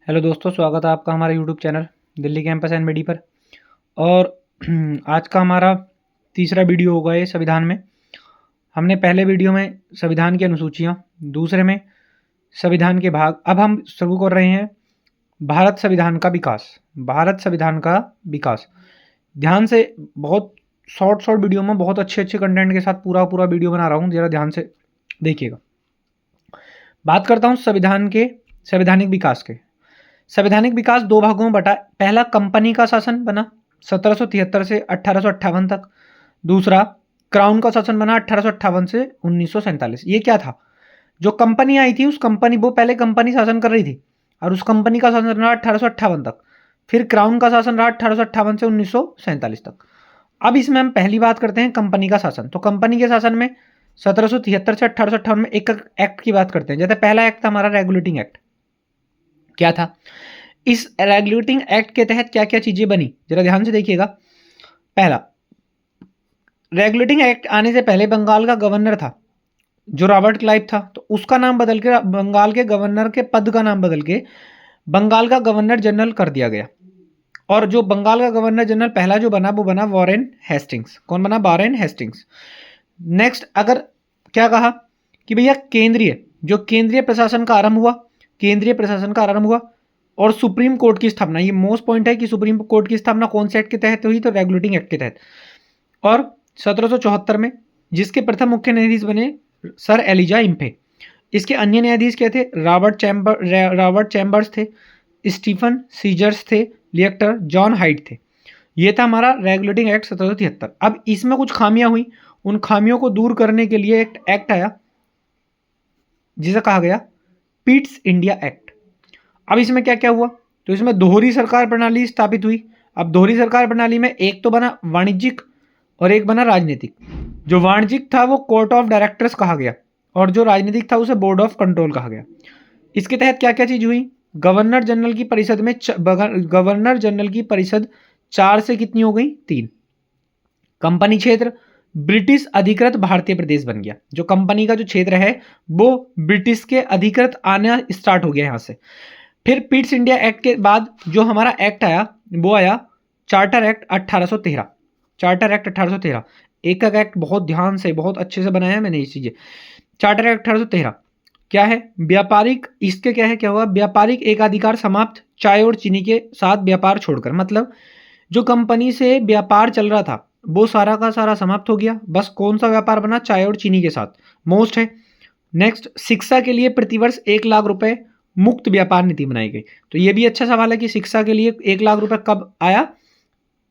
Hello दोस्तों, स्वागत है आपका हमारे YouTube channel Delhi campus and मेडी पर। और आज का हमारा तीसरा वीडियो होगा ये संविधान में। हमने पहले वीडियो में संविधान की अनुसूचियाँ, दूसरे में संविधान के भाग। अब हम शुरू कर रहे हैं भारत संविधान का विकास। भारत संविधान का विकास ध्यान से, बहुत शॉर्ट वीडियो में बहुत अच्छे कंटेंट के साथ पूरा वीडियो बना रहा हूँ, ज़रा ध्यान से देखिएगा। बात करता हूँ संविधान के संवैधानिक विकास के। संवैधानिक विकास दो भागों में बटा। पहला कंपनी का शासन बना 1773 से 1858 तक। दूसरा क्राउन का शासन बना 1858 से 1947। ये क्या था? जो कंपनी आई थी उस कंपनी, वो पहले कंपनी शासन कर रही थी और उस कंपनी का शासन रहा 1858 तक। फिर क्राउन का शासन रहा 1858 से 1947 तक। अब इसमें हम पहली बात करते हैं कंपनी का शासन। तो कंपनी के शासन में 1773 से 1858 में एक एक्ट की बात करते हैं। जैसे पहला एक्ट था हमारा रेगुलेटिंग एक्ट। क्या था? इस रेगुलेटिंग एक्ट के तहत क्या क्या चीजें बनी, जरा ध्यान से देखिएगा। पहला, रेगुलेटिंग एक्ट आने से पहले बंगाल का गवर्नर था जो रॉबर्ट क्लाइव था, तो उसका नाम बदल के बंगाल के गवर्नर के पद का नाम बदल के बंगाल का गवर्नर जनरल कर दिया गया। और जो बंगाल का गवर्नर जनरल पहला जो बना वो बना वॉरेन हेस्टिंग्स। कौन बना? Warren Hastings. नेक्स्ट, अगर क्या कहा कि भैया केंद्रीय प्रशासन का आरंभ हुआ, केंद्रीय प्रशासन का आरंभ हुआ और सुप्रीम कोर्ट की स्थापना। ये मोस्ट पॉइंट है कि सुप्रीम कोर्ट की स्थापना कौन से एक्ट के तहत हुई? तो रेगुलेटिंग एक्ट के तहत। और 1774 में जिसके प्रथम मुख्य न्यायाधीश बने सर एलिजा इम्फे। इसके अन्य न्यायाधीश क्या थे? रॉबर्ट चैम्बर्स थे, स्टीफन सीजर्स थे, लिएक्टर जॉन हाइट थे। ये था हमारा रेगुलेटिंग एक्ट 1773। अब इसमें कुछ खामियां हुई, उन खामियों को दूर करने के लिए एक एक्ट आया जिसे कहा गया पिट्स इंडिया एक्ट। अब इसमें क्या क्या हुआ? तो इसमें दोहरी सरकार प्रणाली स्थापित हुई। अब दोहरी सरकार प्रणाली में एक तो बना वाणिज्यिक और एक बना राजनीतिक। जो वाणिज्यिक था वो कोर्ट ऑफ डायरेक्टर्स कहा गया और जो राजनीतिक था उसे बोर्ड ऑफ कंट्रोल कहा गया। इसके तहत क्या क्या चीज हुई? गवर्नर जनरल की परिषद में गवर्नर जनरल की परिषद 4 से कितनी हो गई? 3। कंपनी क्षेत्र ब्रिटिश अधिकृत भारतीय प्रदेश बन गया। जो कंपनी का जो क्षेत्र है वो ब्रिटिश के अधिकृत आना स्टार्ट हो गया यहाँ से। फिर पिट्स इंडिया एक्ट के बाद जो हमारा एक्ट आया वो आया चार्टर एक्ट 1813। चार्टर एक्ट 1813 एक एक्ट, बहुत ध्यान से बहुत अच्छे से बनाया है मैंने ये चीजें। चार्टर एक्ट 1813 क्या है? व्यापारिक, इसके क्या है, क्या हुआ? व्यापारिक एकाधिकार समाप्त, चाय और चीनी के साथ व्यापार छोड़कर। मतलब जो कंपनी से व्यापार चल रहा था वो सारा का सारा समाप्त हो गया। बस कौन सा व्यापार बना? चाय और चीनी के साथ। मोस्ट है। नेक्स्ट, शिक्षा के लिए प्रतिवर्ष 1 लाख रुपए मुक्त व्यापार नीति बनाई गई। तो ये भी अच्छा सवाल है कि शिक्षा के लिए 1 लाख रुपए कब आया?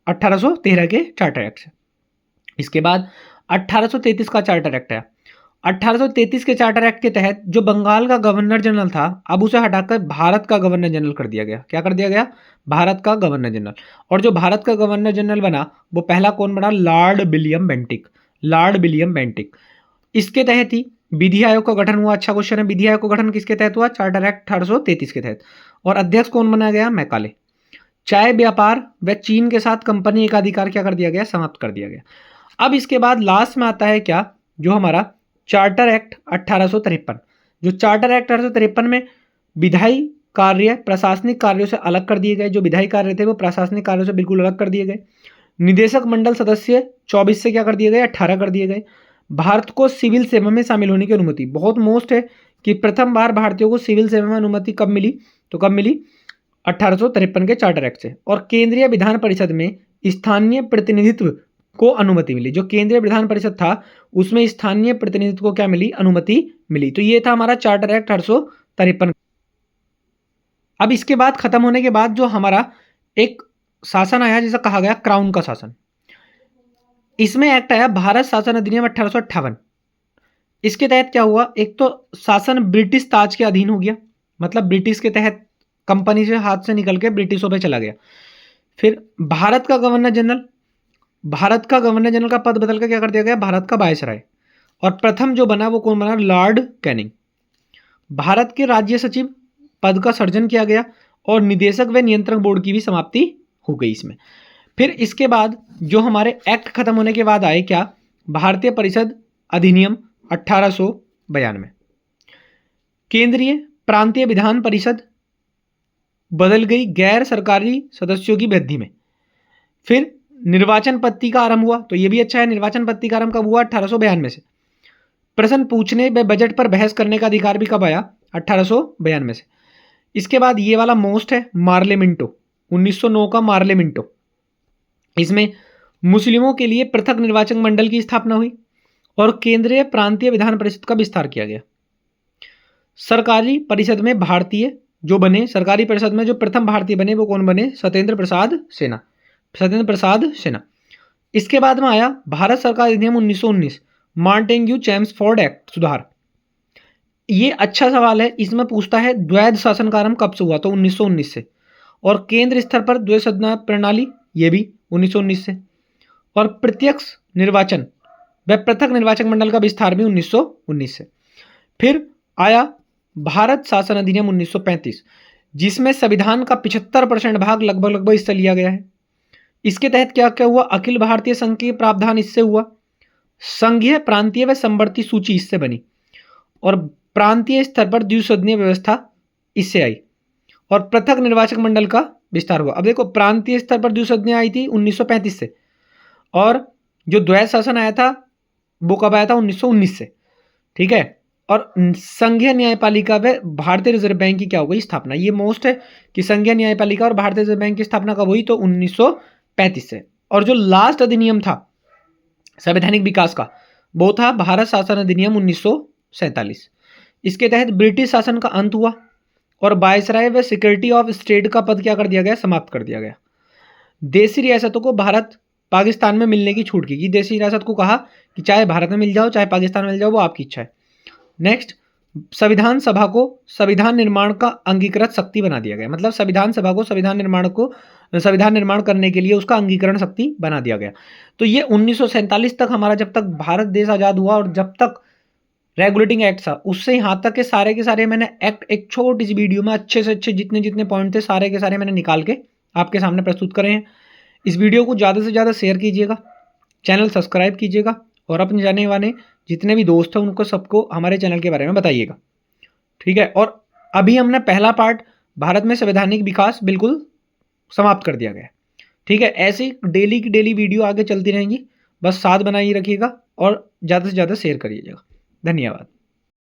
1813 के चार्टर एक्ट से। इसके बाद 1833 का चार्टर एक्ट आया। 1833 के चार्टर एक्ट के तहत जो बंगाल का गवर्नर जनरल था अब उसे हटाकर भारत का गवर्नर जनरल कर दिया गया। क्या कर दिया गया? भारत का गवर्नर जनरल। और जो भारत का गवर्नर जनरल बना वो पहला कौन बना? Lord William Bentinck. Lord William Bentinck. इसके तहत ही विधि आयोग का गठन हुआ। अच्छा क्वेश्चन है, विधि आयोग का गठन किसके तहत हुआ? चार्टर एक्ट 1833 के तहत। और अध्यक्ष कौन बनाया गया? मैकाले। चाय व्यापार व चीन के साथ कंपनी एकाधिकार क्या कर दिया गया? समाप्त कर दिया गया। अब इसके बाद लास्ट में आता है क्या? जो हमारा चार्टर एक्ट 1853। जो चार्टर एक्ट 1853 में विधायी कार्य प्रशासनिक कार्यों से अलग कर दिए गए। जो विधायी कार्य थे वो प्रशासनिक कार्यों से बिल्कुल अलग कर दिए गए। निदेशक मंडल सदस्य 24 से क्या कर दिए गए? 18 कर दिए गए। भारत को सिविल सेवा में शामिल होने की अनुमति, बहुत मोस्ट है कि प्रथम बार भारतीयों को सिविल सेवा में अनुमति कब मिली? तो कब मिली? 1853 के चार्टर एक्ट से। और केंद्रीय विधान परिषद में स्थानीय प्रतिनिधित्व को अनुमति मिली। जो केंद्रीय विधान परिषद था उसमें स्थानीय प्रतिनिधित्व को क्या मिली? अनुमति मिली। तो ये था हमारा चार्टर एक्ट 1853। अब इसके बाद खत्म होने के बाद जो हमारा एक शासन आया जिसे कहा गया क्राउन का शासन। इसमें एक्ट आया भारत शासन अधिनियम 1858। इसके तहत क्या हुआ? एक तो शासन ब्रिटिश ताज के अधीन हो गया, मतलब ब्रिटिश के तहत कंपनी से हाथ से निकल के ब्रिटिशों पे चला गया। फिर भारत का गवर्नर जनरल का पद बदल कर क्या कर दिया गया? भारत का वायसराय। और प्रथम जो बना वो कौन बना? Lord Canning. भारत के राज्य सचिव पद का सृजन किया गया और निदेशक व नियंत्रण बोर्ड की भी समाप्ति हो गई इसमें। फिर इसके बाद जो हमारे एक्ट खत्म होने के बाद आए क्या? भारतीय परिषद अधिनियम 1892, केंद्रीय प्रांतीय विधान परिषद बदल गई गैर सरकारी सदस्यों की वृद्धि में। फिर निर्वाचन पद्धति का आरंभ हुआ, तो ये भी अच्छा है। निर्वाचन पद्धति का आरंभ कब हुआ? 1892 से। प्रश्न पूछने व बजट पर बहस करने का अधिकार भी कब आया? 1892 से। इसके बाद ये वाला मोस्ट है, मार्लेमिंटो, 1909 का मार्लेमिंटो। इसमें मुस्लिमों के लिए पृथक निर्वाचन मंडल की स्थापना हुई और केंद्रीय प्रांतीय विधान परिषद का विस्तार किया गया। सरकारी परिषद में भारतीय जो बने, सरकारी परिषद में जो प्रथम भारतीय बने वो कौन बने? सत्येंद्र प्रसाद सिन्हा, सत्येंद्र प्रसाद सिन्हा। इसके बाद में आया भारत सरकार अधिनियम 1919, मार्टेन्ग्यू चेम्सफोर्ड एक्ट सुधार। ये अच्छा सवाल है, इसमें पूछता है द्वैध शासन का आरंभ कब से हुआ? तो 1919 से। और केंद्र स्तर पर द्वैध सदन प्रणाली, ये भी 1919 से। और प्रत्यक्ष निर्वाचन व पृथक निर्वाचन मंडल का विस्तार भी 1919 से। फिर आया भारत शासन अधिनियम 1935, जिसमें संविधान का 75% भाग लगभग इससे लिया गया है। इसके तहत क्या क्या हुआ? अखिल भारतीय संघ के प्रावधान इससे हुआ, संघीय प्रांतीय व समवर्ती सूची इससे बनी, और प्रांतीय स्तर पर द्विसदनीय व्यवस्था इससे आई, और पृथक निर्वाचक मंडल का विस्तार हुआ। अब देखो, प्रांतीय स्तर पर द्विसदनीय आई थी 1935 से, और जो द्वैध शासन आया था वो कब आया था? 1919 से। ठीक है। और संघीय न्यायपालिका व भारतीय रिजर्व बैंक की क्या हो गई? स्थापना। ये मोस्ट है कि संघीय न्यायपालिका और भारतीय रिजर्व बैंक की स्थापना कब हुई? तो 1935 से। और जो लास्ट अधिनियम था संवैधानिक विकास का, वो था भारत शासन अधिनियम 1947। इसके तहत ब्रिटिश शासन का अंत हुआ और वायसराय व सिक्योरिटी ऑफ स्टेट का पद क्या कर दिया गया? समाप्त कर दिया गया। देशी रियासतों को भारत पाकिस्तान में मिलने की छूट की। देशी रियासत को कहा कि चाहे भारत में मिल जाओ चाहे पाकिस्तान में मिल जाओ, वो आपकी इच्छा है। नेक्स्ट, संविधान सभा को संविधान निर्माण का अंगीकृत शक्ति बना दिया गया। मतलब संविधान सभा को संविधान निर्माण करने के लिए उसका अंगीकरण शक्ति बना दिया गया। तो ये 1947 तक हमारा, जब तक भारत देश आज़ाद हुआ और जब तक रेगुलेटिंग एक्ट था, उससे यहाँ तक के सारे मैंने एक्ट एक छोटी सी वीडियो में अच्छे से अच्छे जितने पॉइंट थे सारे के सारे मैंने निकाल के आपके सामने प्रस्तुत करे हैं। इस वीडियो को ज़्यादा से ज़्यादा शेयर कीजिएगा, चैनल सब्सक्राइब कीजिएगा, और अपने जाने वाले जितने भी दोस्त हैं उनको सबको हमारे चैनल के बारे में बताइएगा। ठीक है। और अभी हमने पहला पार्ट भारत में संवैधानिक विकास बिल्कुल समाप्त कर दिया गया। ठीक है। ऐसी डेली की डेली वीडियो आगे चलती रहेंगी, बस साथ बनाइए रखिएगा और ज़्यादा से ज़्यादा शेयर करिएगा। धन्यवाद।